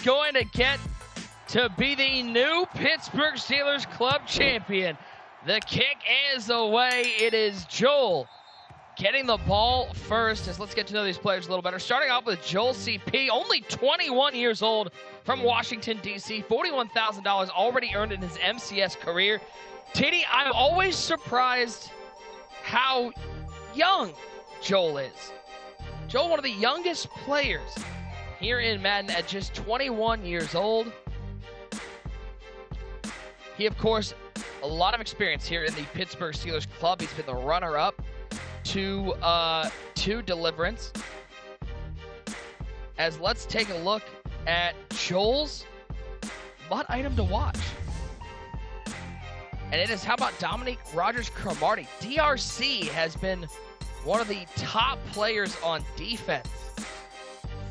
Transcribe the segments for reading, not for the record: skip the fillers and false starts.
going to get to be the new Pittsburgh Steelers club champion. The kick is away. It is Joel getting the ball first. As let's get to know these players a little better. Starting off with JoelCP, only 21 years old, from Washington, D.C. $41,000 already earned in his MCS career. TD, I'm always surprised how young Joel is. Joel, one of the youngest players here in Madden at just 21 years old. He, of course, a lot of experience here in the Pittsburgh Steelers club. He's been the runner-up to Deliverance. As let's take a look at Joel's MUT item to watch. And it is, how about Dominique Rodgers-Cromartie? DRC has been one of the top players on defense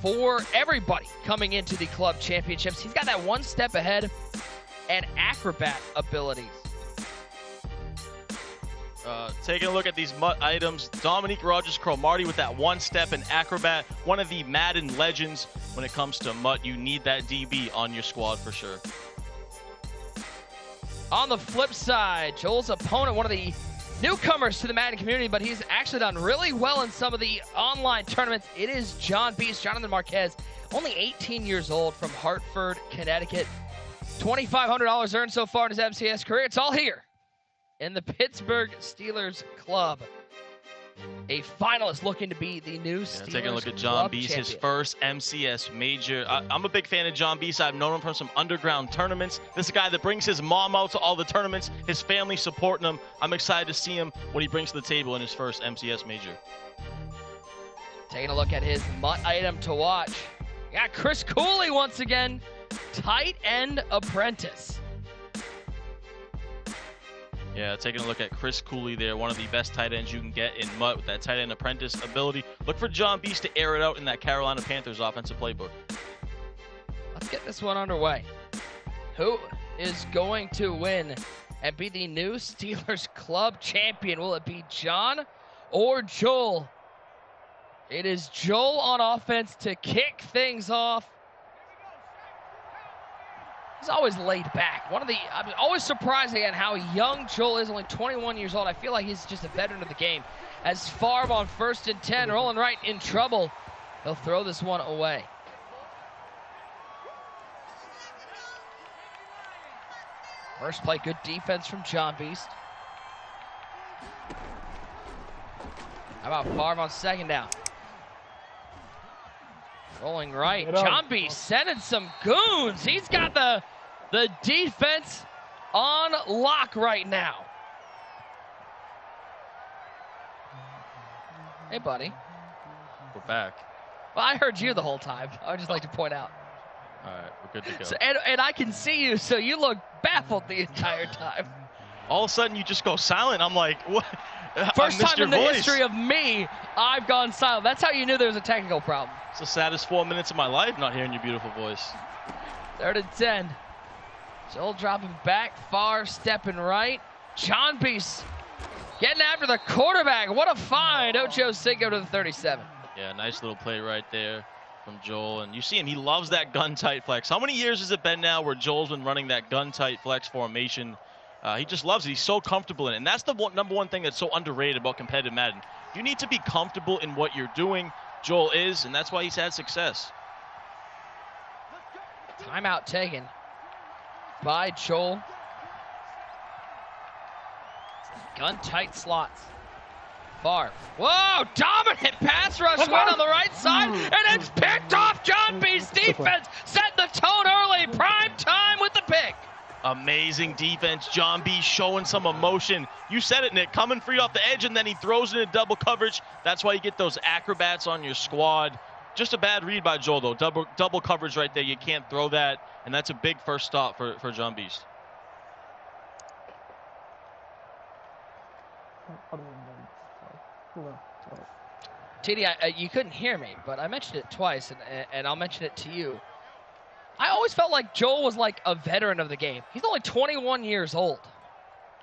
for everybody coming into the club championships. He's got that one step ahead and acrobat abilities. Taking a look at these MUT items, Dominique Rodgers-Cromartie with that one step and acrobat, one of the Madden legends when it comes to MUT. You need that DB on your squad for sure. On the flip side, Joel's opponent, one of the newcomers to the Madden community, but he's actually done really well in some of the online tournaments. It is Jonbeast, Jonathan Marquez, only 18 years old, from Hartford, Connecticut. $2,500 earned so far in his MCS career. It's all here in the Pittsburgh Steelers club. A finalist looking to be the new Steelers taking a look at Jonbeast, his first MCS major. I'm a big fan of Jonbeast. I've known him from some underground tournaments. This is a guy that brings his mom out to all the tournaments, his family supporting him. I'm excited to see him, what he brings to the table in his first MCS major. Taking a look at his MUT item to watch. We got Chris Cooley once again, tight end apprentice. Yeah, taking a look at Chris Cooley there, one of the best tight ends you can get in MUT with that tight end apprentice ability. Look for Jonbeast to air it out in that Carolina Panthers offensive playbook. Let's get this one underway. Who is going to win and be the new Steelers club champion? Will it be John or Joel? It is Joel on offense to kick things off. He's always laid back. I'm always surprised at how young Joel is, only 21 years old. I feel like he's just a veteran of the game. As Favre on 1st and 10, rolling right in trouble. He'll throw this one away. First play, good defense from Jonbeast. How about Favre on 2nd down? Rolling right. Jonbeast sending some goons. He's got the defense on lock right now. Hey, buddy. We're back. Well, I heard you the whole time. I would just like to point out. All right, we're good to go. So, and I can see you, so you look baffled the entire time. All of a sudden, you just go silent. I'm like, what? First time in the history of me, I've gone silent. That's how you knew there was a technical problem. It's the saddest 4 minutes of my life not hearing your beautiful voice. 3rd and 10. Joel dropping back, Favre stepping right. Jonbeast getting after the quarterback. What a find. Ocho Cinco to the 37. Yeah, nice little play right there from Joel. And you see him, he loves that gun-tight flex. How many years has it been now where Joel's been running that gun-tight flex formation? He just loves it. He's so comfortable in it. And that's the number one thing that's so underrated about competitive Madden. You need to be comfortable in what you're doing. Joel is, and that's why he's had success. Timeout taken by Joel. Gun-tight slots. Favre. Whoa, dominant pass rush win on the right side, and it's picked off. Jonbeast's defense set the tone early. Prime time with the pick. Amazing defense. Jonbeast showing some emotion. You said it, Nick. Coming free off the edge, and then he throws it in double coverage. That's why you get those acrobats on your squad. Just a bad read by Joel, though. Double coverage right there. You can't throw that, and that's a big first stop for Jonbeast. TD, you couldn't hear me, but I mentioned it twice, and I'll mention it to you. I always felt like Joel was like a veteran of the game. He's only 21 years old.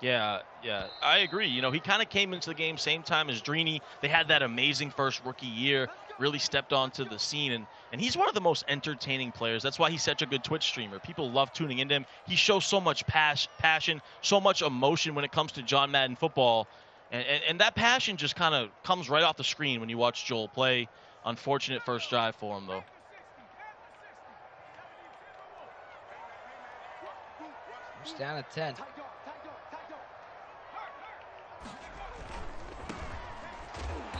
Yeah, I agree. You know, he kind of came into the game same time as Drini. They had that amazing first rookie year, really stepped onto the scene, and he's one of the most entertaining players. That's why he's such a good Twitch streamer. People love tuning into him. He shows so much passion, so much emotion when it comes to John Madden football, and that passion just kind of comes right off the screen when you watch Joel play. Unfortunate first drive for him, though. First down at 10.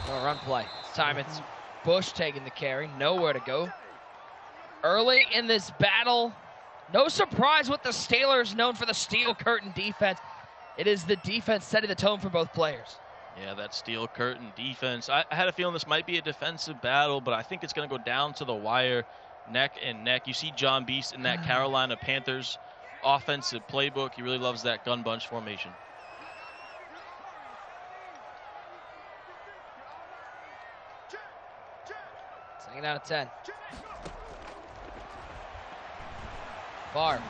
A run play. This time it's Bush taking the carry. Nowhere to go. Early in this battle, no surprise with the Steelers, known for the steel curtain defense. It is the defense setting the tone for both players. Yeah, that steel curtain defense. I had a feeling this might be a defensive battle, but I think it's going to go down to the wire, neck and neck. You see Jonbeast in that Carolina Panthers offensive playbook. He really loves that gun bunch formation. Second down at 10. Favre.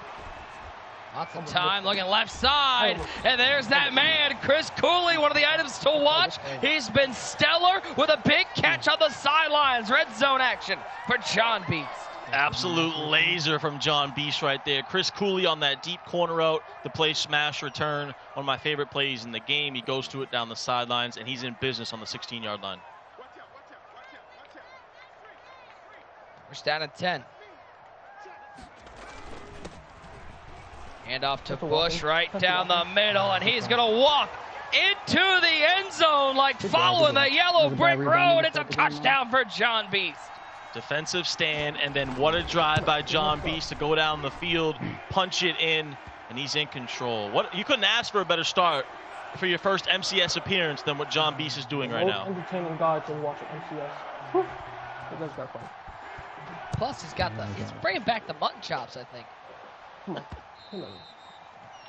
Lots of time, looking left side, and there's that man, Chris Cooley, one of the items to watch. He's been stellar with a big catch on the sidelines. Red zone action for Jonbeast. Absolute laser from Jonbeast right there. Chris Cooley on that deep corner route, the play smash return, one of my favorite plays in the game. He goes to it down the sidelines, and he's in business on the 16-yard line. First down at 10. Hand off to Bush right down the middle, and he's going to walk into the end zone like following the yellow brick road. It's a touchdown for Jonbeast. Defensive stand, and then what a drive by Jonbeast to go down the field, punch it in, and he's in control. You couldn't ask for a better start for your first MCS appearance than what Jonbeast is doing right now. Entertaining guy to watch MCS. That's got fun. Plus, he's bringing back the mutton chops, I think. Come on.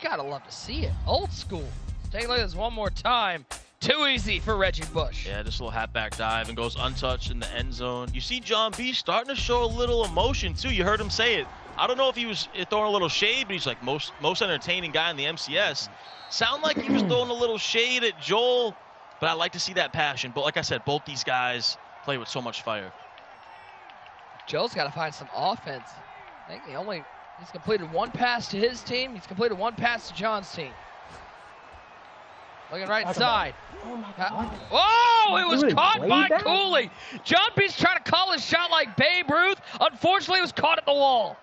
Gotta love to see it. Old school. Take a look at this one more time. Too easy for Reggie Bush. Yeah, just a little halfback dive and goes untouched in the end zone. You see Jonbeast starting to show a little emotion, too. You heard him say it. I don't know if he was throwing a little shade, but he's like most entertaining guy in the MCS. Sound like he was throwing a little shade at Joel, but I like to see that passion. But like I said, both these guys play with so much fire. Joel's got to find some offense. I think he's completed one pass to his team. He's completed one pass to John's team. Looking right side. Oh my God. Oh, it was caught by Cooley. Jonbeast trying to call his shot like Babe Ruth. Unfortunately, it was caught at the wall.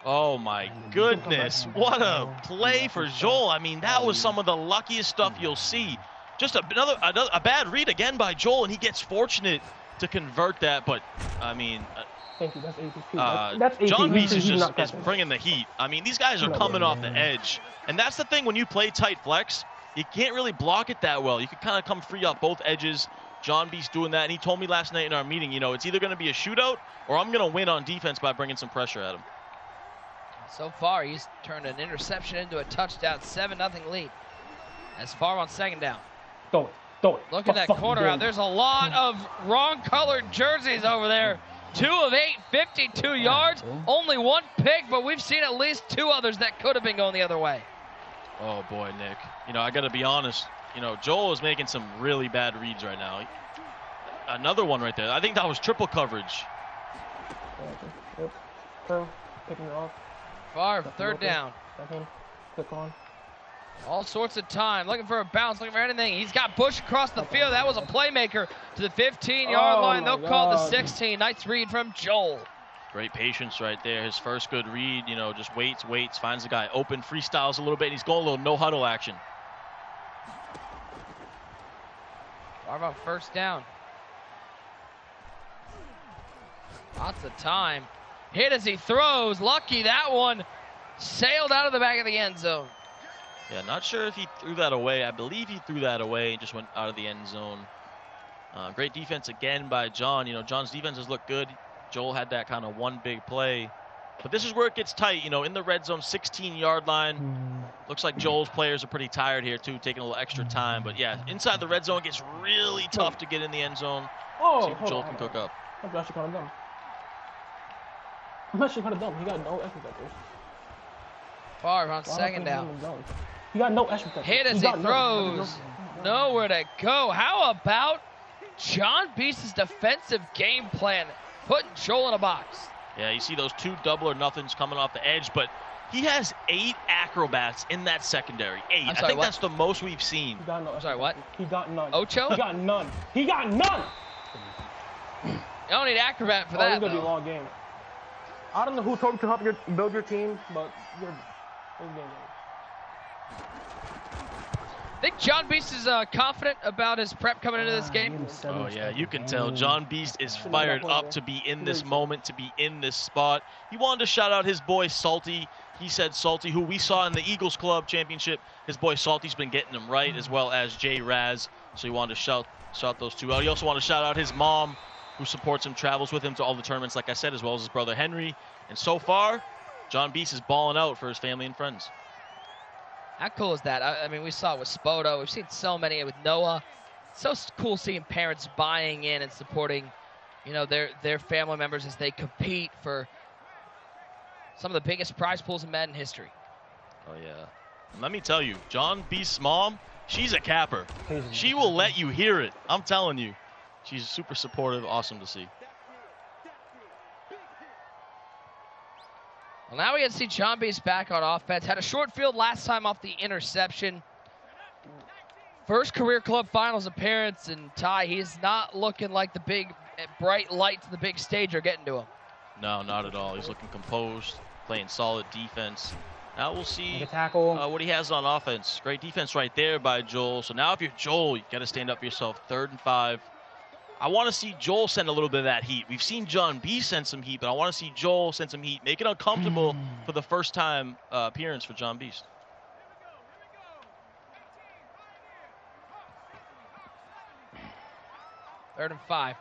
Oh my goodness. What a play for Joel. I mean, that was some of the luckiest stuff you'll see. Just a bad read again by Joel, and he gets fortunate to convert that. But, I mean, thank you. That's AP. That's AP. Jonbeast is bringing the heat. I mean, these guys are coming off the edge. And that's the thing when you play tight flex. You can't really block it that well. You can kind of come free off both edges. Jonbeast doing that, and he told me last night in our meeting, you know, it's either going to be a shootout or I'm going to win on defense by bringing some pressure at him. So far, he's turned an interception into a touchdown, 7-0 lead. As far on second down. Throw it. Look at that corner out. There's a lot of wrong-colored jerseys over there. 2 of 8, 52 yards. Only one pick, but we've seen at least 2 others that could have been going the other way. Oh, boy, Nick. You know, I got to be honest. You know, Joel is making some really bad reads right now. Another one right there. I think that was triple coverage. Yep. Throw. Picking it off. Favre, third down. Click on. All sorts of time. Looking for a bounce, looking for anything. He's got Bush across the field. That was a playmaker to the 15-yard line. They'll call the 16. Nice read from Joel. Great patience right there. His first good read, you know, just waits, finds the guy open, freestyles a little bit, and he's going a little no-huddle action. Favre on first down. Lots of time. Hit as he throws. Lucky that one sailed out of the back of the end zone. Yeah, not sure if he threw that away. I believe he threw that away and just went out of the end zone. Great defense again by John. You know, John's defense has looked good. Joel had that kind of one big play. But this is where it gets tight, you know, in the red zone, 16-yard line. Looks like Joel's players are pretty tired here, too, taking a little extra time. But, yeah, inside the red zone, it gets really tough to get in the end zone. See if Joel can cook up. I'm actually kind of dumb. He got no extra vectors. Favre on second down. He got no extra touch. Hit as he throws. Nowhere to go. How about Jonbeast's defensive game plan, putting Joel in a box? Yeah, you see those 2 double or nothings coming off the edge, but he has 8 acrobats in that secondary. 8. I'm sorry, I think what? that's the most we've seen. He got no I'm sorry, what? He got none. Ocho? He got none. He got none. You don't need acrobat for Oh, that, it's gonna be a though. long game. I don't know who told you to help build your team, but you're game. I think Jonbeast is confident about his prep coming into this game. Oh, yeah, you can tell. Jonbeast is fired up to be in this moment, to be in this spot. He wanted to shout out his boy Salty. He said Salty, who we saw in the Eagles Club Championship. His boy Salty's been getting him right, as well as Jay Raz. So he wanted to shout those two out. He also wanted to shout out his mom, who supports him, travels with him to all the tournaments, like I said, as well as his brother Henry. And so far, Jonbeast is balling out for his family and friends. How cool is that? I mean, we saw it with Spoto. We've seen so many with Noah. So cool seeing parents buying in and supporting, you know, their family members as they compete for some of the biggest prize pools in Madden history. Oh, yeah. And let me tell you, Jonbeast's mom, she's a capper. She will let you hear it. I'm telling you. She's super supportive. Awesome to see. Well, now we get to see Jonbeast back on offense. Had a short field last time off the interception. First career club finals appearance, and Ty, he's not looking like the big bright lights of the big stage are getting to him. No, not at all. He's looking composed, playing solid defense. Now we'll see tackle. what he has on offense. Great defense right there by Joel. So now if you're Joel, you got to stand up for yourself. 3rd and 5. I want to see Joel send a little bit of that heat. We've seen Jonbeast send some heat, but I want to see Joel send some heat. Make it uncomfortable for the first time appearance for Jonbeast. Third and 5.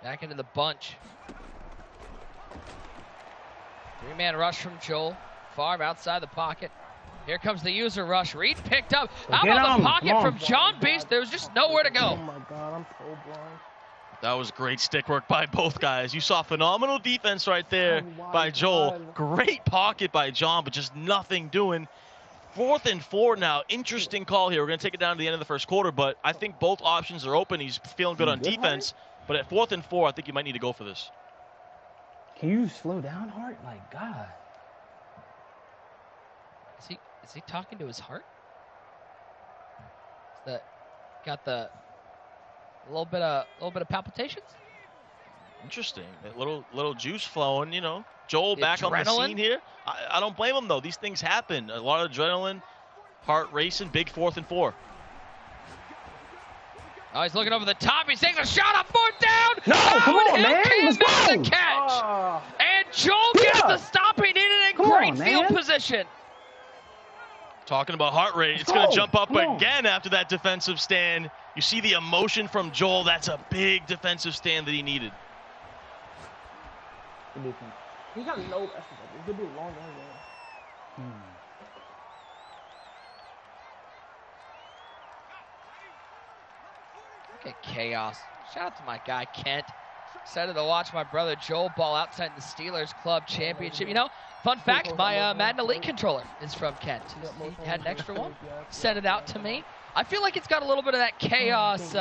Back into the bunch. 3-man rush from Joel. Favre outside the pocket. Here comes the user rush. Reed picked up. How about the pocket from Jonbeast? There was just nowhere to go. Oh my God, I'm so blind. That was great stick work by both guys. You saw phenomenal defense right there by Joel. Great pocket by John, but just nothing doing. 4th and 4 now. Interesting call here. We're going to take it down to the end of the first quarter, but I think both options are open. He's feeling good on defense, but at 4th and 4, I think you might need to go for this. Can you slow down, Hart? My God. Is he talking to his heart? Is that got the little bit of palpitations? Interesting. A little juice flowing, you know. Joel back on the scene here. I don't blame him, though. These things happen. A lot of adrenaline, heart racing, big 4th and 4. Oh, he's looking over the top. He's taking a shot on 4th down. No, come on, man. Let's Let's go. the catch. And Joel gets the stop. He needed it in great field position. Talking about heart rate, it's going to jump up again after that defensive stand. You see the emotion from Joel. That's a big defensive stand that he needed. He got no extra. It's going to be a long game. Look at chaos. Shout out to my guy, Kent. Excited to watch my brother Joel ball outside the Steelers Club Championship. You know, fun fact, my Madden Elite controller is from Kent. He had an extra one, sent it out to me. I feel like it's got a little bit of that chaos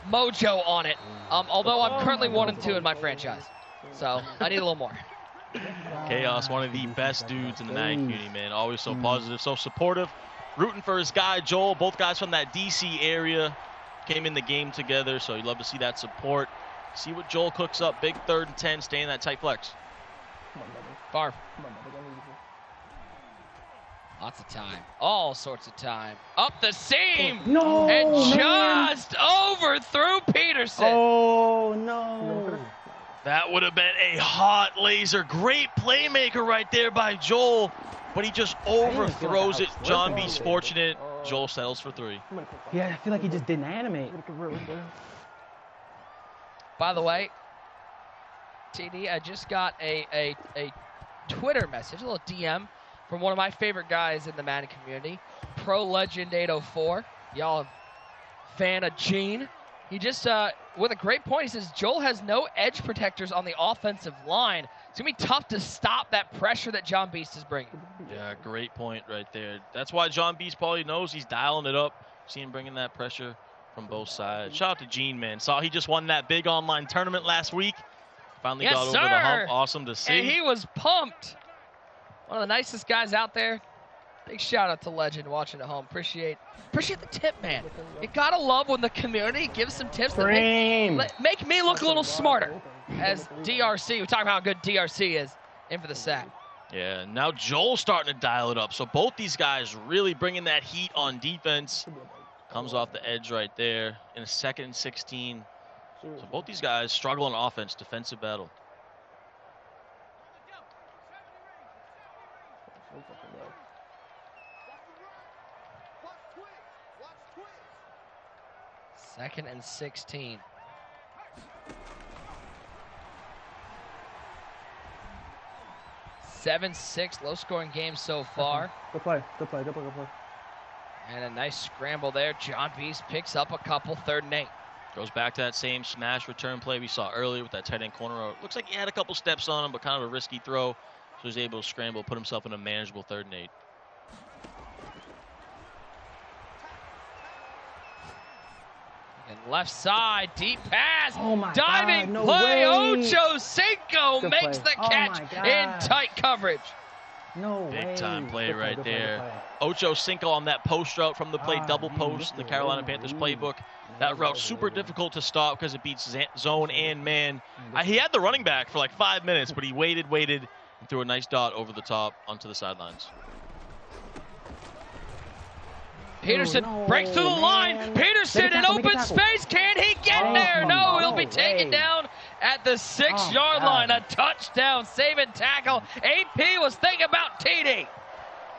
mojo on it, although I'm currently 1 and 2 in my franchise. So I need a little more. Chaos, one of the best dudes in the Madden community, man. Always so positive, so supportive. Rooting for his guy, Joel. Both guys from that D.C. area came in the game together, so you'd love to see that support. See what Joel cooks up. Big 3rd and 10, stay in that tight flex. Favre. Lots of time. All sorts of time. Up the seam. No, and man. just overthrew Peterson. Oh, no. That would have been a hot laser. Great playmaker right there by Joel, but he just overthrows it. Jonbeast fortunate. Joel settles for 3. Yeah, I feel like he just didn't animate. By the way, TD, I just got a Twitter message, a little DM from one of my favorite guys in the Madden community, Pro Legend 804. Y'all a fan of Gene? He just, with a great point, he says, Joel has no edge protectors on the offensive line. It's going to be tough to stop that pressure that Jonbeast is bringing. Yeah, great point right there. That's why Jonbeast probably knows he's dialing it up. See him bringing that pressure from both sides. Shout out to Gene, man. Saw he just won that big online tournament last week. Finally got over the hump. Awesome to see. And he was pumped. One of the nicest guys out there. Big shout out to Legend watching at home. Appreciate the tip, man. You gotta love when the community gives some tips that make me look a little smarter. As DRC, we talk about how good DRC is in for the sack. Yeah, now Joel's starting to dial it up. So both these guys really bringing that heat on defense. Comes off the edge right there in a 2nd and 16. So both these guys struggle on offense, defensive battle. Second and 16. (7-6) low-scoring game so far. Good play. And a nice scramble there. Jonbeast picks up a couple. 3rd and 8. Goes back to that same smash return play we saw earlier with that tight end corner. Looks like he had a couple steps on him, but kind of a risky throw. So he was able to scramble, put himself in a manageable 3rd and 8. And left side, deep pass. Oh my diving God, no play. way. Ochocinco Good makes play. the Oh catch my in God. tight coverage. No way. Big time play right Good there. Ochocinco on that post route from the play, double man, post in the Carolina Panthers playbook. That route super difficult to stop because it beats zone and man. He had the running back for like 5 minutes, but he waited, and threw a nice dot over the top onto the sidelines. Peterson no, breaks through the line. man. Peterson in open space. Can he get there? No, he'll be taken down at the 6-yard line. A touchdown, saving tackle. AP was thinking about TD.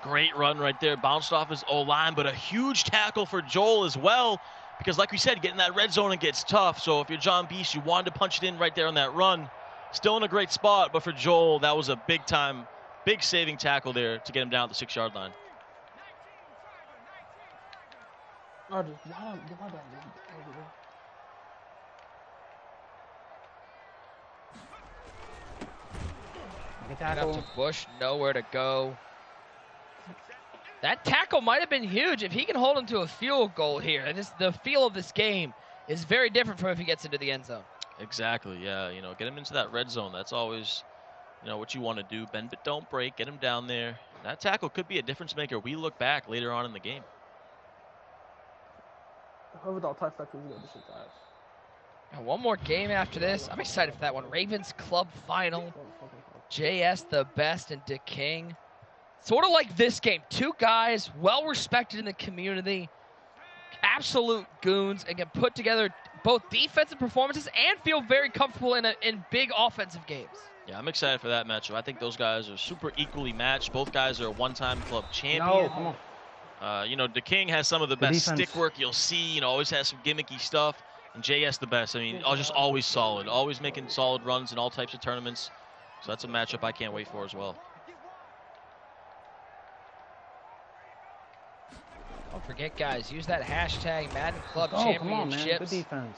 Great run right there. Bounced off his O-line, but a huge tackle for Joel as well. Because like we said, getting that red zone, it gets tough. So if you're Jonbeast, you wanted to punch it in right there on that run. Still in a great spot, but for Joel, that was a big saving tackle there to get him down at the 6-yard line. Get up to Bush, nowhere to go. That tackle might have been huge if he can hold him to a field goal here. The feel of this game is very different from if he gets into the end zone. Exactly, yeah. Get him into that red zone. That's always, what you want to do. Bend but don't break. Get him down there. That tackle could be a difference maker. We look back later on in the game. And one more game after this. I'm excited for that one. Ravens Club Final. JS the best and DeKing. Sort of like this game. 2 guys well respected in the community. Absolute goons and can put together both defensive performances and feel very comfortable in big offensive games. Yeah, I'm excited for that matchup. I think those guys are super equally matched. Both guys are one-time club champion. No, come on. DeKing has some of the best stick work you'll see. Always has some gimmicky stuff. And JS the best. I mean, just always solid. Always making solid runs in all types of tournaments. So that's a matchup I can't wait for as well. Don't forget, guys, use that hashtag Madden Club Championships. Come on, man. Good defense.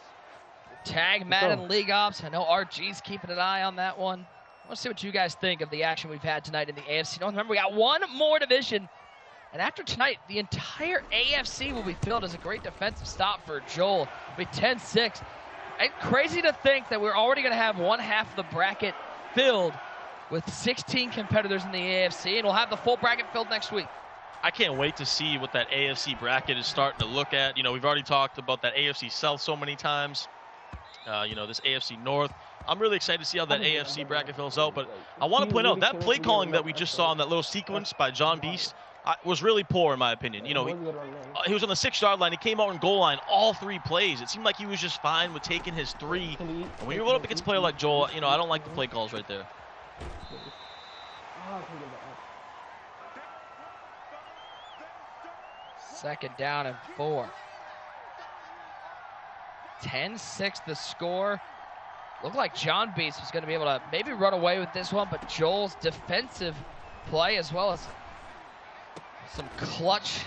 Tag Madden League Ops. I know RG's keeping an eye on that one. I want to see what you guys think of the action we've had tonight in the AFC North. Remember, we got one more division. And after tonight, the entire AFC will be filled as a great defensive stop for Joel. It'll be 10-6. It's crazy to think that we're already going to have one half of the bracket filled with 16 competitors in the AFC, and we'll have the full bracket filled next week. I can't wait to see what that AFC bracket is starting to look at. We've already talked about that AFC South so many times. This AFC North. I'm really excited to see how that AFC bracket fills out, but I want to point out that play calling that we just saw in that little sequence by Jonbeast was really poor in my opinion. He was on the 6-yard line. He came out in goal line all 3 plays. It seemed like he was just fine with taking his 3. And when you're up against a player like Joel, I don't like the play calls right there. Second down and 4. 10-6 the score. Looked like Jonbeast was going to be able to maybe run away with this one, but Joel's defensive play as well as some clutch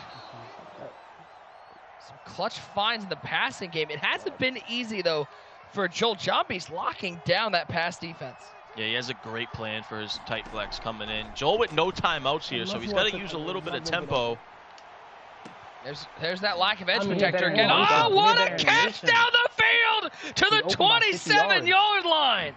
finds in the passing game. It hasn't been easy, though, for Joel. Jonbeast locking down that pass defense. Yeah, he has a great plan for his tight flex coming in. Joel with no timeouts here, so he's got to use a little bit of tempo. There's that lack of edge I mean, protector better again. animation. Oh, what a Better catch animation. down the field to the He opened by 50 27-yard line.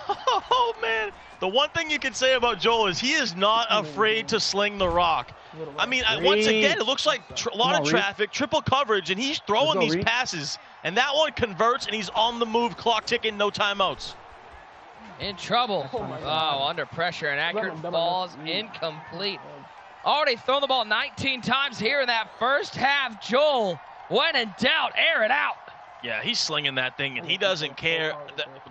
Oh, man. The one thing you can say about Joel is he is not afraid to sling the rock. I mean, once again, it looks like a lot of traffic, triple coverage, and he's throwing these passes. And that one converts, and he's on the move, clock ticking, no timeouts. In trouble. Oh, under pressure. An accurate ball is incomplete. Already thrown the ball 19 times here in that first half. Joel, when in doubt, air it out. Yeah, he's slinging that thing, and he doesn't care.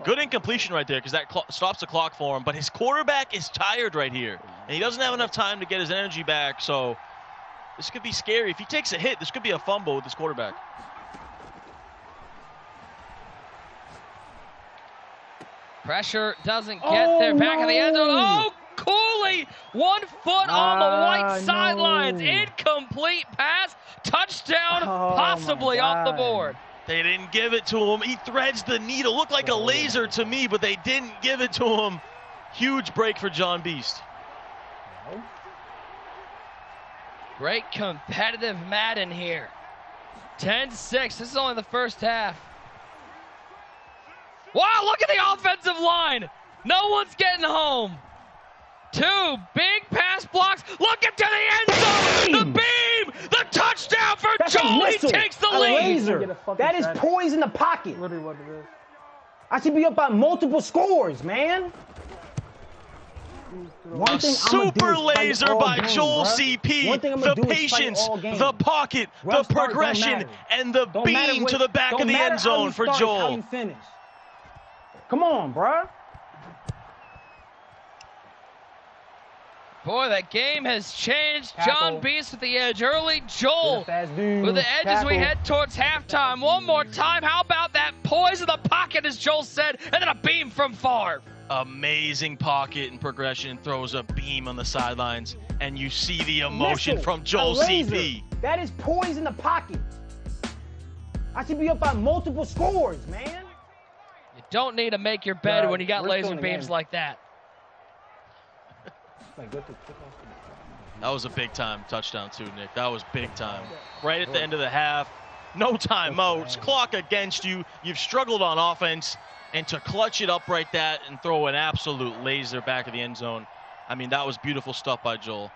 Good incompletion right there because that stops the clock for him. But his quarterback is tired right here, and he doesn't have enough time to get his energy back. So this could be scary. If he takes a hit, this could be a fumble with his quarterback. Pressure doesn't get there. Back in the end zone. Oh, Cooley, 1 foot on the white sidelines. Incomplete pass. Touchdown, possibly off the board. They didn't give it to him. He threads the needle. Looked like a laser to me, but they didn't give it to him. Huge break for Jonbeast. Great competitive Madden here. 10-6. This is only the first half. Wow, look at the offensive line. No one's getting home. 2 big pass blocks. Look into the end zone. The beam. The touchdown for Joel. He takes the lead. Laser. That is poise in the pocket. Literally what it is. I should be up by multiple scores, man. A super laser by JoelCP. The patience, the pocket, the progression, and the beam to the back of the end zone for Joel. Come on, bruh. Boy, that game has changed. Jonbeast with the edge early. Joel with the edge as we head towards halftime. One more time. How about that poise in the pocket, as Joel said, and then a beam from far. Amazing pocket and progression. Throws a beam on the sidelines, and you see the emotion from JoelCP. That is poise in the pocket. I should be up by multiple scores, man. You don't need to make your bed when you got laser beams like that. That was a big-time touchdown, too, Nick. That was big time. Right at the end of the half. No timeouts. Clock against you. You've struggled on offense. And to clutch it up right that and throw an absolute laser back of the end zone. I mean, that was beautiful stuff by Joel.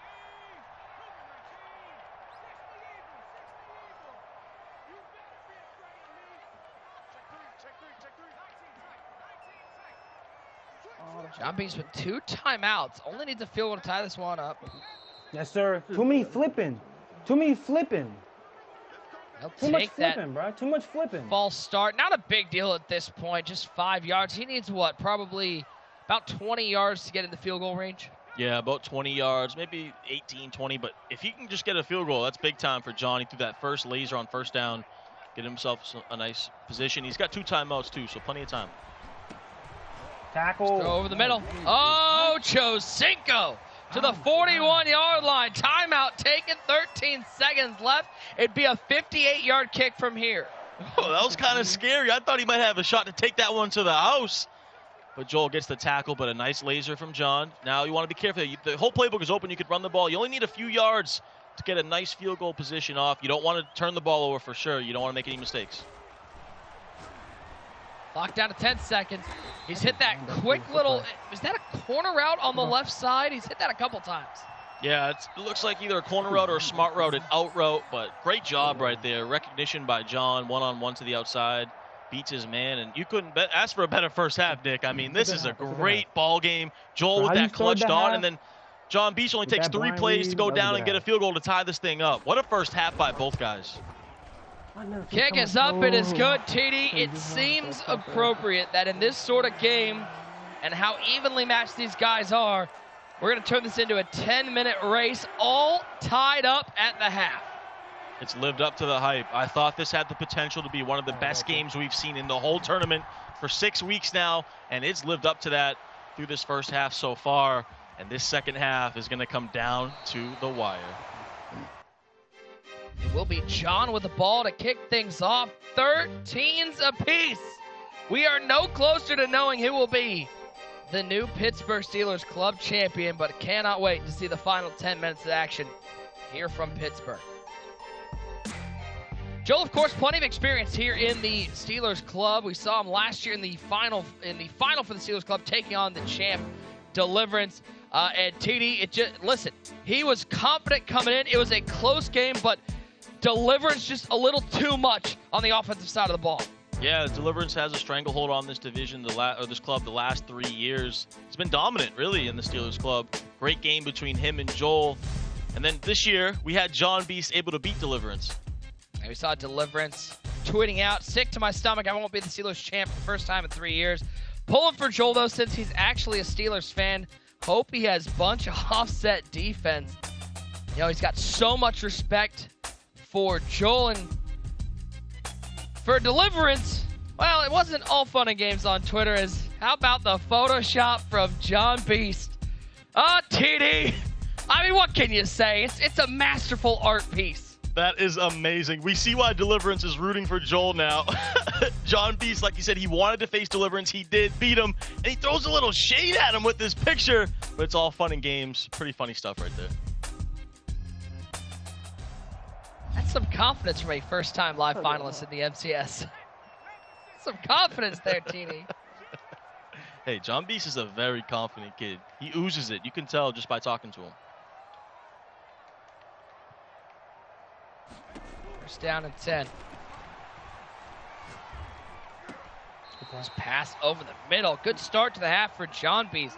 Jonbeast with 2 timeouts. Only needs a field goal to tie this one up. Yes, sir. Too many flipping. Too many flipping. He'll Too much take that flipping, bro. Too much flipping. false start. Not a big deal at this point. Just 5 yards. He needs what? Probably about 20 yards to get in the field goal range. Yeah, about 20 yards, maybe 18, 20. But if he can just get a field goal, that's big time for John. He threw that first laser on first down, get himself a nice position. He's got 2 timeouts, too, so plenty of time. Tackle. Throw over the middle. Oh, chose Cinco to the 41-yard line. Timeout taken, 13 seconds left. It'd be a 58-yard kick from here. Oh, that was kind of scary. I thought he might have a shot to take that one to the house. But Joel gets the tackle, but a nice laser from John. Now you want to be careful. The whole playbook is open. You could run the ball. You only need a few yards to get a nice field goal position off. You don't want to turn the ball over for sure. You don't want to make any mistakes. Locked down to 10 seconds. He's hit that quick little, is that a corner route on the left side? He's hit that a couple times. Yeah, it looks like either a corner route or a smart route, an out route, but great job right there. Recognition by John, one-on-one to the outside, beats his man, and you couldn't ask for a better first half, Nick. I mean, this is a great ball game. Joel with that clutch dot, and then Jonbeast only takes 3 plays to go down and get a field goal to tie this thing up. What a first half by both guys. Kick is up, it is good, TD. It seems appropriate that in this sort of game and how evenly matched these guys are, we're going to turn this into a 10-minute race, all tied up at the half. It's lived up to the hype. I thought this had the potential to be one of the best games we've seen in the whole tournament for 6 weeks now, and it's lived up to that through this first half so far, and this second half is going to come down to the wire. It will be John with the ball to kick things off. 13s apiece. We are no closer to knowing who will be the new Pittsburgh Steelers club champion, but cannot wait to see the final 10 minutes of action here from Pittsburgh. Joel, of course, plenty of experience here in the Steelers club. We saw him last year in the final for the Steelers club, taking on the champ Deliverance. And TD, listen, he was confident coming in. It was a close game, but Deliverance just a little too much on the offensive side of the ball. Yeah, Deliverance has a stranglehold on this division, this club, the last 3 years. He's been dominant, really, in the Steelers club. Great game between him and Joel. And then this year, we had Jonbeast able to beat Deliverance. And we saw Deliverance tweeting out, "Sick to my stomach, I won't be the Steelers champ for the first time in 3 years." Pulling for Joel, though, since he's actually a Steelers fan. Hope he has a bunch of offset defense. You know, he's got so much respect for Joel, and for Deliverance, well, it wasn't all fun and games on Twitter. How about the Photoshop from Jonbeast? Oh, TD. I mean, what can you say? It's a masterful art piece. That is amazing. We see why Deliverance is rooting for Joel now. Jonbeast, like you said, he wanted to face Deliverance. He did beat him, and he throws a little shade at him with this picture. But it's all fun and games. Pretty funny stuff right there. That's some confidence from a first-time live finalist in the MCS. Some confidence there, TD. Hey, Jonbeast is a very confident kid. He oozes it. You can tell just by talking to him. First down and 10. Just pass over the middle. Good start to the half for Jonbeast.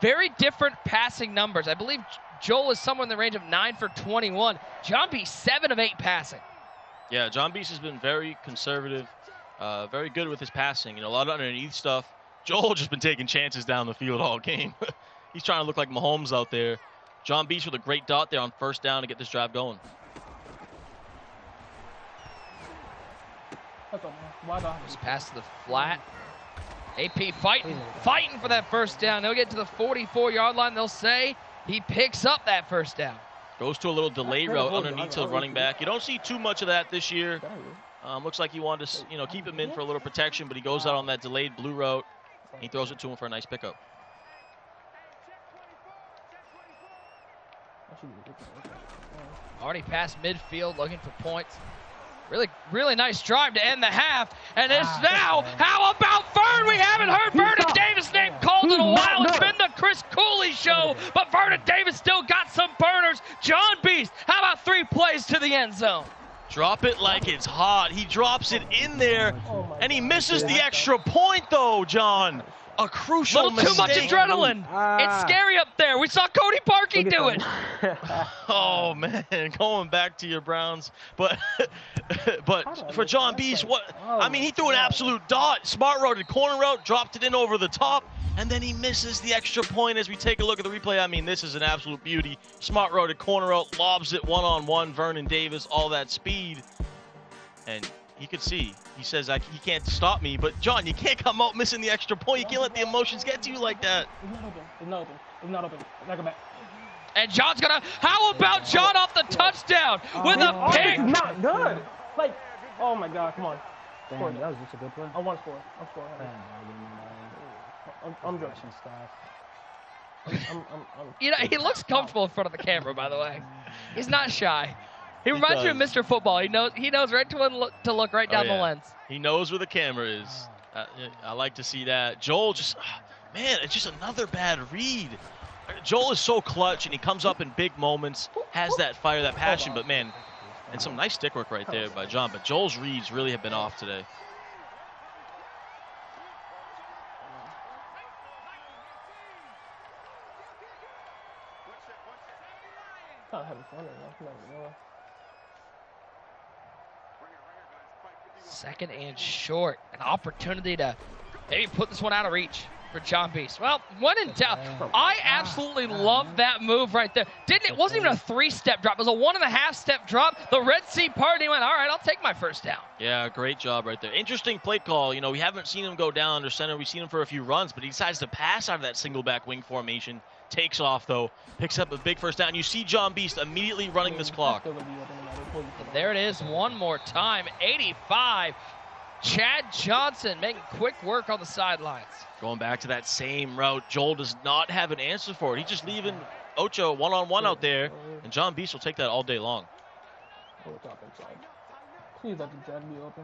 Very different passing numbers. I believe Joel is somewhere in the range of 9 for 21. Jonbeast 7 of 8 passing. Yeah, Jonbeast has been very conservative, very good with his passing. You know, a lot of underneath stuff. Joel just been taking chances down the field all game. He's trying to look like Mahomes out there. Jonbeast with a great dot there on first down to get this drive going. Just pass to the flat. AP fighting for that first down. They'll get to the 44-yard line. They'll say he picks up that first down. Goes to a little delay route underneath to the running back. You don't see too much of that this year. Looks like he wanted to, keep him in for a little protection, but he goes out on that delayed blue route. He throws it to him for a nice pickup. Already past midfield, looking for points. Really nice drive to end the half. And it's now, how about Vern? We haven't heard Vernon Davis' name called in a while. It's been the Chris Cooley show, but Vernon Davis still got some burners. Jonbeast, how about 3 plays to the end zone? Drop it like it's hot. He drops it in there, and he misses the extra point, though, John. A crucial mistake. Too much adrenaline. It's scary up there. We saw Cody Parkey do it. Oh, man, going back to your Browns. But for Jonbeast, he threw an absolute dot. Smart route, corner route, dropped it in over the top, and then he misses the extra point as we take a look at the replay. I mean, this is an absolute beauty. Smart route, corner route, lobs it one-on-one. Vernon Davis, all that speed. And he could see. He says, he can't stop me. But, John, you can't come out missing the extra point. You can't let the emotions get to you like that. It's not open. Go back. And John's going to, how about John off the touchdown with a pick? It's not good. Like, oh, my God, come on. Damn, that was just a good play. I want to score. I'm scoring. I'm joking. He looks comfortable in front of the camera, by the way. He's not shy. He reminds me of Mr. Football. He knows right to look right down the lens. He knows where the camera is. I like to see that. Joel just, man, it's just another bad read. Joel is so clutch, and he comes up in big moments, has that fire, that passion, but, man, and some nice stick work right there by John. But Joel's reads really have been off today. Not having fun enough. Second and short. An opportunity to maybe put this one out of reach for Jonbeast. Well, when in doubt, I absolutely love that move right there. It wasn't even a 3-step drop. It was a 1.5-step drop. The Red Sea party went, all right, I'll take my first down. Yeah, great job right there. Interesting play call. We haven't seen him go down under center. We've seen him for a few runs, but he decides to pass out of that single back wing formation. Takes off, though. Picks up a big first down. You see Jonbeast immediately running this clock. And there it is one more time. 85. Chad Johnson making quick work on the sidelines. Going back to that same route, Joel does not have an answer for it. He's just leaving Ocho one-on-one out there, and Jonbeast will take that all day long. Oh, it's up inside. Please let the jet be open.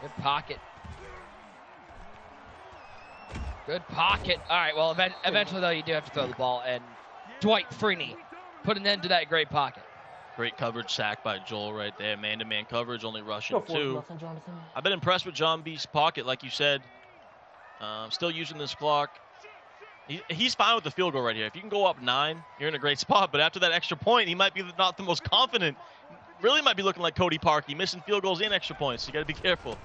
Good pocket. Good pocket. All right, well, eventually, though, you do have to throw the ball, and Dwight Freeney put an end to that great pocket. Great coverage sack by Joel right there. Man-to-man coverage, only rushing Go for it, 2. Jonathan. I've been impressed with Jonbeast's pocket, like you said. Still using this clock. He's fine with the field goal right here. If you can go up 9, you're in a great spot. But after that extra point, he might be not the most confident. Really might be looking like Cody Parkey, missing field goals and extra points. You got to be careful.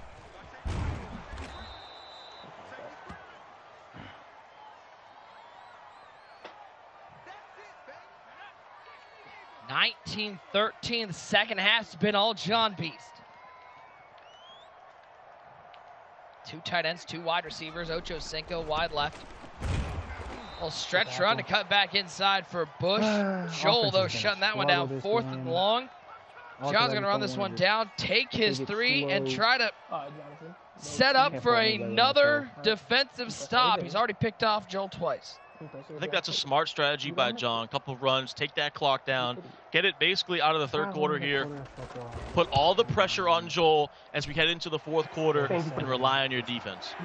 (19-13). The second half's been all Jonbeast. 2 tight ends, 2 wide receivers. Ocho Cinco wide left. Little stretch run to cut back inside for Bush. Joel, though, shutting that one down. 4th and long. John's going to run this one down, take his 3, and try to set up for another defensive stop. He's already picked off Joel twice. I think that's a smart strategy by John. Couple of runs, take that clock down, get it basically out of the 3rd quarter here. Put all the pressure on Joel as we head into the 4th quarter and rely on your defense.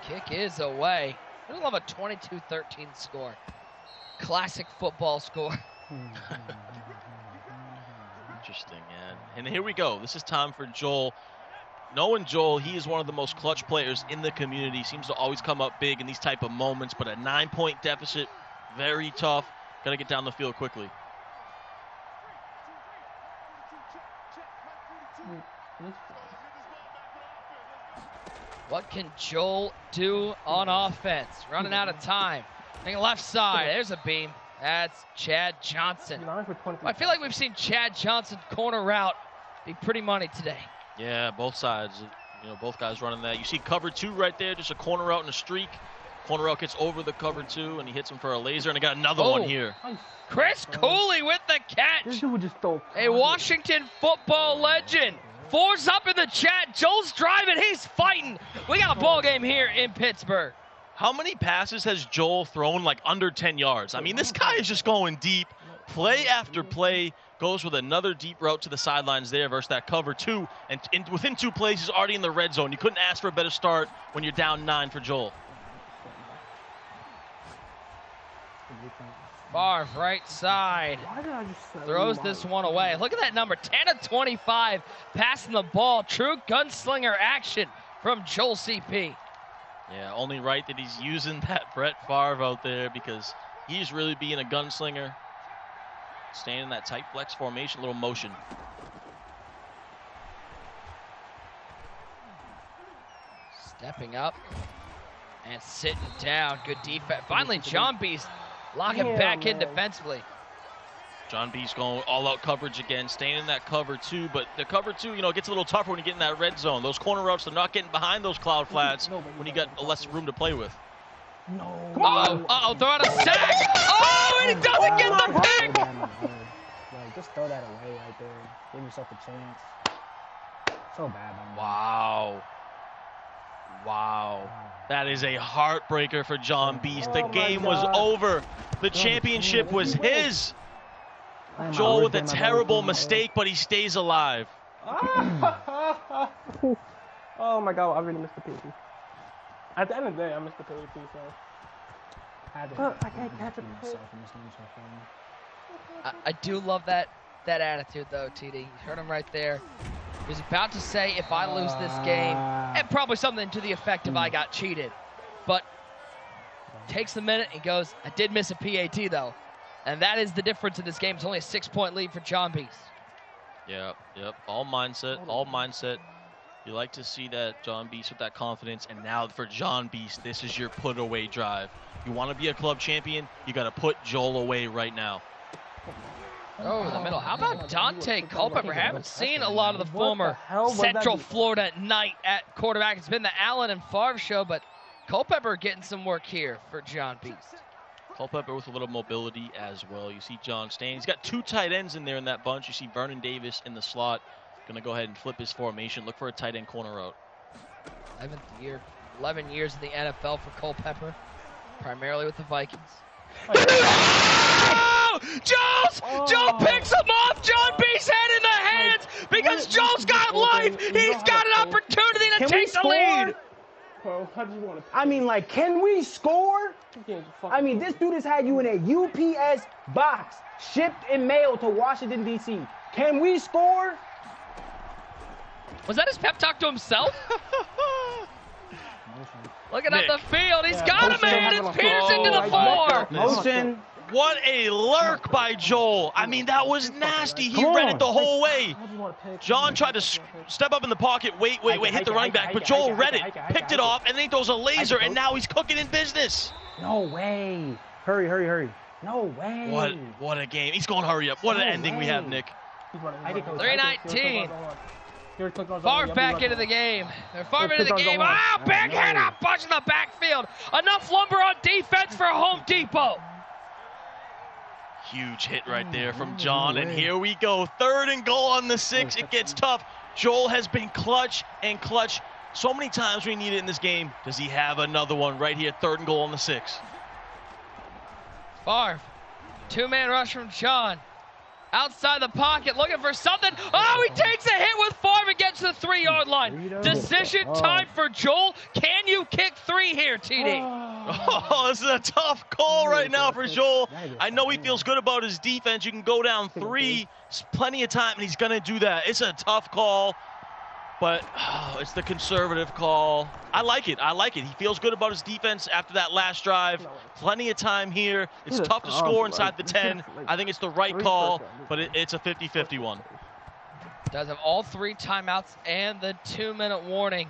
Kick is away. I love a 22-13 score. Classic football score. Interesting, and here we go. This is time for Joel. Knowing Joel, he is one of the most clutch players in the community. Seems to always come up big in these type of moments, but a 9-point deficit, very tough. Got to get down the field quickly. What can Joel do on offense? Running out of time. Taking left side. There's a beam. That's Chad Johnson. I feel like we've seen Chad Johnson corner route be pretty money today. Yeah, both sides. You know, both guys running that. You see cover 2 right there, just a corner route and a streak. Corner route gets over the cover 2, and he hits him for a laser, and he got another one here. Chris Cooley with the catch. This dude just stole. A Washington football legend. 4's up in the chat. Joel's driving. He's fighting. We got a ball game here in Pittsburgh. How many passes has Joel thrown like under 10 yards? I mean, this guy is just going deep. Play after play, goes with another deep route to the sidelines there versus that cover 2. And within 2 plays, he's already in the red zone. You couldn't ask for a better start when you're down 9 for Joel. Favre, right side. Throws this one away. Look at that number, 10 of 25, passing the ball. True gunslinger action from JoelCP. Yeah, only right that he's using that Brett Favre out there because he's really being a gunslinger. Staying in that tight flex formation, little motion. Stepping up and sitting down. Good defense. Finally, Jonbeast locking back in defensively. Jonbeast going all-out coverage again, staying in that cover 2, but the cover 2, you know, gets a little tougher when you get in that red zone. Those corner routes, they're not getting behind those cloud flats when you got less room to play with. Uh-oh, throw out a sack. Oh, and he doesn't get the pick. Just throw that away right there. Give yourself a chance. So bad, man. Wow. Wow. That is a heartbreaker for Jonbeast. The game was over. The championship was his. Joel with a terrible mistake, but he stays alive. Oh my God, I really missed the PT. At the end of the day, I missed the PT, so. I can't catch it. I do love that attitude, though, TD. You heard him right there. He was about to say, if I lose this game, and probably something to the effect of I got cheated. But takes a minute and goes, I did miss a PAT, though. And that is the difference in this game. It's only a 6-point lead for Jonbeast. Yep. All mindset. You like to see that Jonbeast with that confidence. And now for Jonbeast, this is your put-away drive. You want to be a club champion, you got to put Joel away right now. Over the middle. How about Dante Culpepper? Haven't seen a lot of the former Central Florida Knight at quarterback. It's been the Allen and Favre show, but Culpepper getting some work here for Jonbeast. Culpepper with a little mobility as well. You see John staying. He's got 2 tight ends in there in that bunch. You see Vernon Davis in the slot. Going to go ahead and flip his formation. Look for a tight end corner route. 11 years in the NFL for Culpepper, primarily with the Vikings. Oh! Joel's! Oh. Joel picks him off! Jonbeast's head in the hands because Joel's got life! He's got an opportunity to Can we take the score? lead! Bro, how do you want to? I mean, like, can we score? I mean, this dude has had you in a UPS box, shipped and mailed to Washington, D.C. Can we score? Was that his pep talk to himself? Looking Nick. up the field, he's got a Motion. man. It's Peterson to the Oh, 4. Motion. What a lurk by Joel. I mean, that was nasty. He Come read on. it the whole way. How do you want to pick? John tried to step up in the pocket, wait, hit the running back, but Joel read it, picked it off, and then he throws a laser, and now he's cooking in business. No way. Hurry. No way. What a game. He's going hurry up. What an No ending we have, way. Nick. He's running. 3:19. Far back into the game. They're far into the game. Ah, big head up, punch in the backfield. Enough lumber on defense for Home Depot. Huge hit right there from John, and here we go. 3rd and goal on the 6. It gets tough. Joel has been clutch and clutch so many times we need it in this game. Does he have another one right here? 3rd and goal on the 6. Favre, 2-man rush from John. Outside the pocket, looking for something. Oh, he takes a hit with Favre and gets to the 3-yard line. Decision time for Joel. Can you kick 3 here, TD? Oh, this is a tough call right now for Joel. I know he feels good about his defense. You can go down 3. It's plenty of time, and he's going to do that. It's a tough call, but it's the conservative call. I like it. He feels good about his defense after that last drive. Plenty of time here. It's tough to score inside the 10. I think it's the right call, but it's a 50-50 one. Does have all 3 timeouts and the 2-minute warning.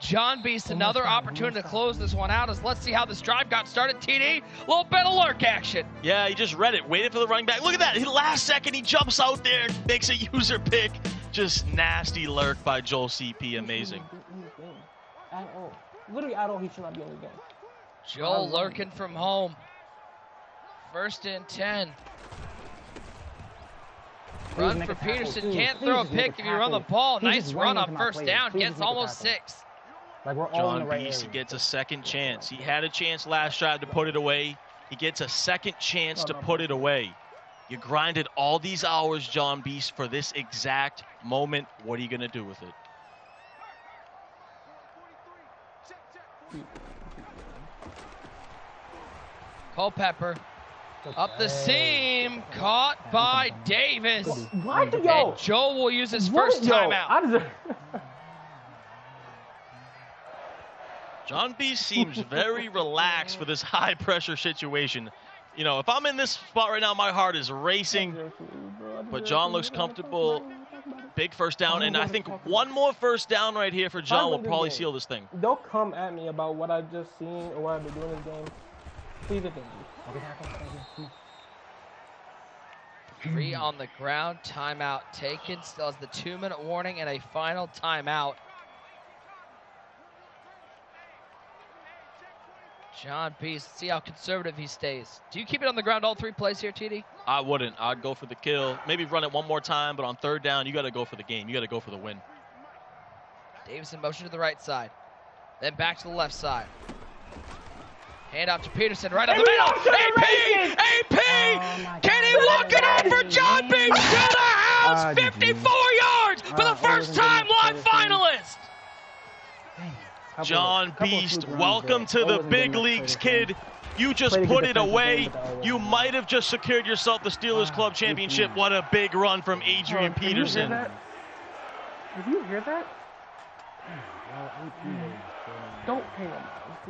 Jonbeast, another opportunity to close this one out. As let's see how this drive got started. TD, a little bit of lurk action. Yeah, he just read it. Waited for the running back. Look at that. Last second, he jumps out there, makes a user pick. Just nasty lurk by JoelCP. Amazing. At all. Literally at all, he should not be in the game. Joel lurking from home. 1st and 10. Run for Peterson. Can't throw a pick if you run the ball. Nice run on 1st down. Gets almost 6. Like, we're all in the right Jonbeast, he area. gets a second chance. He had a chance last drive to put it away. He gets a second chance to put it away. You grinded all these hours, Jonbeast, for this exact moment. What are you going to do with it? Culpepper up the seam, caught by Davis. What? Yo. And Joel will use his What? first Yo, timeout. Jonbeast seems very relaxed for this high-pressure situation. You know, if I'm in this spot right now, my heart is racing. But John looks comfortable. Big 1st down, and I think one more 1st down right here for John will probably seal this thing. Don't come at me about what I just seen or what I've been doing in this game. Please and thank you. 3 on the ground, timeout taken. Still has the 2-minute warning and a final timeout. Jonbeast, see how conservative he stays. Do you keep it on the ground all 3 plays here, TD? I wouldn't. I'd go for the kill. Maybe run it one more time, but on 3rd down, you got to go for the game. You got to go for the win. Davis in motion to the right side. Then back to the left side. Hand off to Peterson, right on the middle. AP! Can he walk it off for Jonbeast to the house? 54 yards for the first time live finalist. Jonbeast, welcome to the big leagues, kid. You just put it away. You might have just secured yourself the Steelers Club Championship. What a big run from Adrian Peterson. Did you hear that? Don't pay him.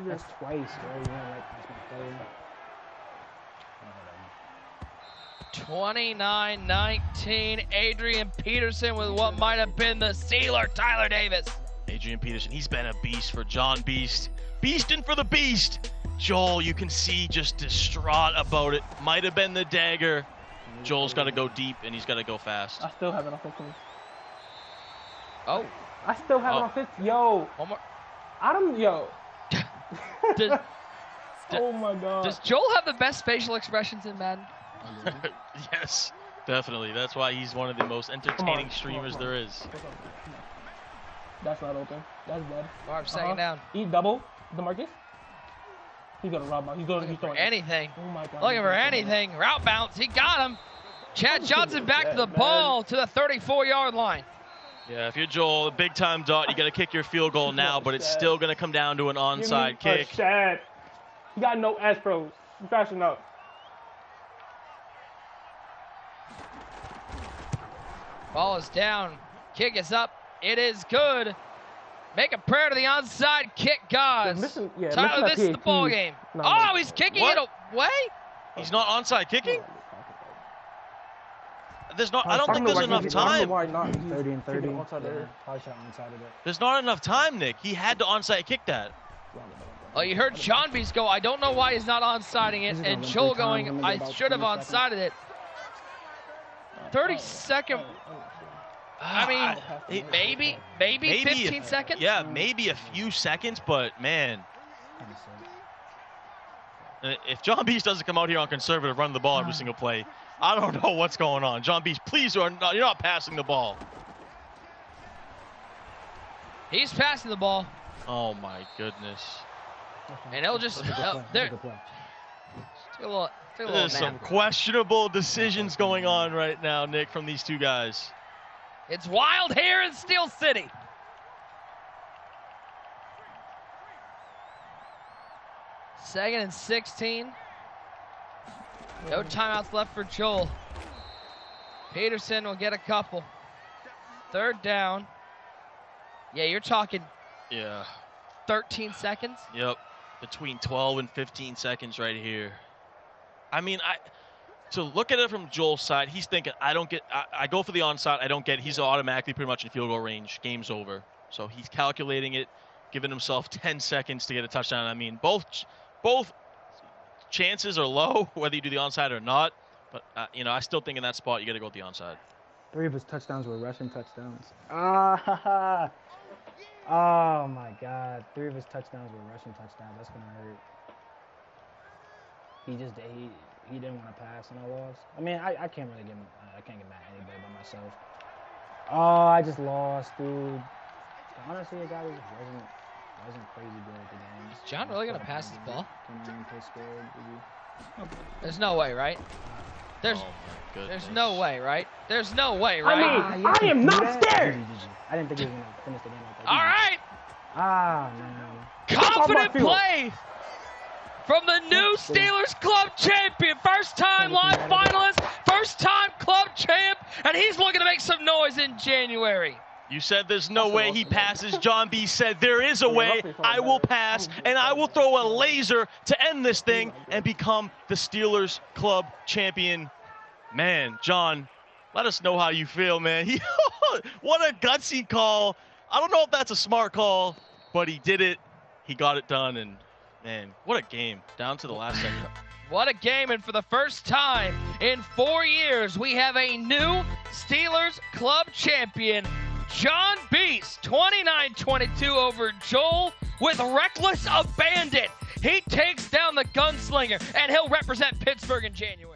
That's twice, bro. You know, like, that's my player. 29-19, Adrian Peterson with what might have been the sealer, Tyler Davis. Adrian Peterson, he's been a beast for Jonbeast. Beasting for the beast. Joel, you can see just distraught about it. Might have been the dagger. Joel's got to go deep, and he's got to go fast. I still have it on 15. Oh, I still have it on 15. Yo. one more. I don't, yo. Does, Oh my God. does Joel have the best facial expressions in Madden? Yes, definitely. That's why he's one of the most entertaining streamers come on. there is. That's not open. That's dead. Barb, second down. Eat double. DeMarcus. He's gonna rob out. He's Looking for throwing. anything. Oh my God. Looking for anything. Route bounce. He got him. Chad Johnson back to the ball to the 34-yard line. Yeah, if you're Joel, a big-time dot, you got to kick your field goal now, but it's still going to come down to an onside kick. Chad. You got no Astros. You fast enough. Ball is down. Kick is up. It is good. Make a prayer to the onside kick gods. Tyler, this is the ball game. Oh, he's kicking it away? He's not onside kicking? There's not. I don't think there's enough time. 30 and 30. Probably should have onside it. There's not enough time, Nick. He had to onside kick that. Oh, you heard Jonbeast go, I don't know why he's not onsiding it, and Joel going, I should have onsided it. 30-second. I mean, maybe 15 seconds? Yeah, maybe a few seconds, but man. If Jonbeast doesn't come out here on conservative, run the ball every single play, I don't know what's going on. Jonbeast, please, you're not passing the ball. He's passing the ball. Oh my goodness. And he'll just there. There's some questionable decisions going on right now, Nick, from these two guys. It's wild here in Steel City. Second and 16. No timeouts left for Joel. Peterson will get a couple. Third down. Yeah, you're talking 13 seconds? Yep. Between 12 and 15 seconds right here. I mean, to look at it from Joel's side, he's thinking, I go for the onside, I don't get it. He's automatically pretty much in field goal range. Game's over. So he's calculating it, giving himself 10 seconds to get a touchdown. I mean, both chances are low, whether you do the onside or not. But, I still think in that spot, you got to go with the onside. 3 of his touchdowns were rushing touchdowns. Oh my God! 3 of his touchdowns were rushing touchdowns. That's gonna hurt. He didn't want to pass and I lost. I mean, I can't really I can't get mad at anybody but myself. Oh, I just lost, dude. Honestly, the guy wasn't crazy good at the game. Is John really gonna pass his ball? Pittsburgh. There's no way, right? There's no way, right? There's no way, right? I mean, I am not scared. I didn't think he was gonna finish the game like that. All right. Man. Confident play from the new Steelers club champion. First time live finalist, first time club champ, and he's looking to make some noise in January. You said there's no way he passes. Jonbeast said there is a way. I will pass, and I will throw a laser to end this thing and become the Steelers club champion. Man, John, let us know how you feel, man. What a gutsy call. I don't know if that's a smart call, but he did it. He got it done, and man, what a game. Down to the last second. What a game, and for the first time in 4 years, we have a new Steelers club champion. Jonbeast, 29-22 over Joel with reckless abandon. He takes down the gunslinger, and he'll represent Pittsburgh in January.